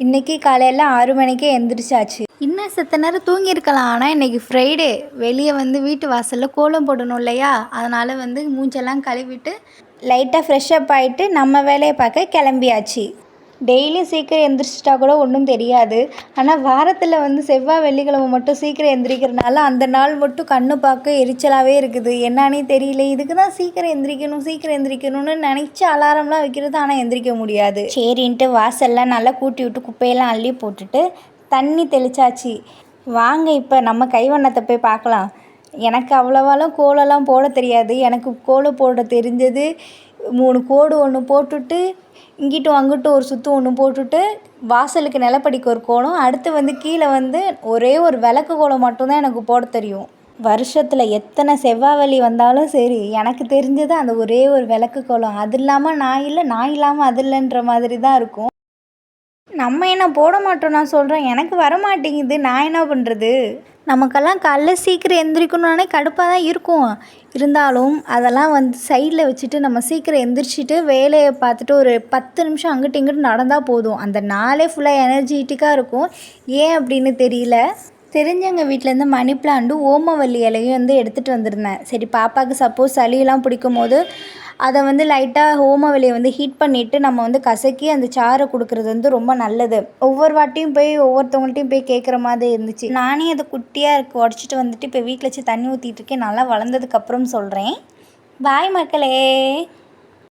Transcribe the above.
இன்றைக்கி காலையில் 6 மணிக்கே எந்திரிச்சாச்சு. இன்னும் செத்த நேரம் தூங்கியிருக்கலாம். ஆனால் இன்றைக்கி ஃப்ரைடே, வெளியே வீட்டு வாசலில் கோலம் போடணும் இல்லையா, அதனால் மூஞ்செல்லாம் கழுவிட்டு லைட்டாக ஃப்ரெஷ்அப் ஆகிட்டு நம்ம வேலையை பார்க்க கிளம்பியாச்சு. டெய்லியும் சீக்கிரம் எந்திரிச்சிட்டா கூட ஒன்றும் தெரியாது. ஆனால் வாரத்தில் செவ்வாய் வெள்ளிக்கிழமை மட்டும் சீக்கிரம் எந்திரிக்கிறனால அந்த நாள் மட்டும் கண்ணு பார்க்க எரிச்சலாகவே இருக்குது. என்னானே தெரியல. இதுக்கு தான் சீக்கிரம் எந்திரிக்கணும்னு நினச்சி அலாரம்லாம் வைக்கிறது, ஆனால் எந்திரிக்க முடியாது. சரின்ட்டு வாசல்லாம் நல்லா கூட்டி விட்டு குப்பையெல்லாம் அள்ளி போட்டுட்டு தண்ணி தெளிச்சாச்சு. வாங்க இப்போ நம்ம கைவண்ணத்தை போய் பார்க்கலாம். எனக்கு அவ்வளோவாலாம் கோலம்லாம் போட தெரியாது. எனக்கு கோலம் போட தெரிஞ்சது 3 கோடு ஒன்று போட்டுட்டு இங்கிட்டும் அங்கிட்டும் ஒரு சுற்று ஒன்று போட்டுட்டு வாசலுக்கு நிலப்படிக்கு ஒரு கோலம், அடுத்து கீழே ஒரே ஒரு விளக்கு கோலம் மட்டும்தான் எனக்கு போட தெரியும். வருஷத்தில் எத்தனை செவ்வாய் வந்தாலும் சரி, எனக்கு தெரிஞ்சது அந்த ஒரே ஒரு விளக்கு கோலம். அது இல்லாமல் நான் இல்லை, நான் இல்லாமல் அது இல்லைன்ற மாதிரி தான் இருக்கும். நம்ம என்ன போட மாட்டோம் நான் சொல்கிறேன், எனக்கு வரமாட்டேங்குது, நான் என்ன பண்ணுறது? நமக்கெல்லாம் காலைல சீக்கிரம் எந்திரிக்கணுன்னே கடுப்பாக தான் இருக்கும். இருந்தாலும் அதெல்லாம் சைடில் வச்சுட்டு நம்ம சீக்கிரம் எந்திரிச்சிட்டு வேலையை பார்த்துட்டு ஒரு 10 நிமிஷம் அங்கிட்டு இங்கிட்டு நடந்தால் போதும். அந்த நாளே ஃபுல்லாக எனர்ஜிட்டிக்காக இருக்கும். ஏன் அப்படின்னு தெரியல. தெரிஞ்சவங்க வீட்டிலேருந்து மணி பிளான்ட்டு ஓமவல்லி இலையும் எடுத்துகிட்டு வந்திருந்தேன். சரி, பாப்பாவுக்கு சப்போஸ் சளியெல்லாம் பிடிக்கும் போது அதை லைட்டாக ஓமவல்லியை ஹீட் பண்ணிவிட்டு நம்ம கசக்கி அந்த சாறை கொடுக்குறது ரொம்ப நல்லது. ஒவ்வொரு வாட்டியும் போய் ஒவ்வொருத்தவங்கள்ட்டையும் போய் கேட்குற மாதிரி இருந்துச்சு. நானே அதை குட்டியாக உடச்சிட்டு இப்போ வீட்டில் வச்சு தண்ணி ஊற்றிட்டு இருக்கேன். நல்லா வளர்ந்ததுக்கப்புறம் சொல்கிறேன். பாய் மக்களே.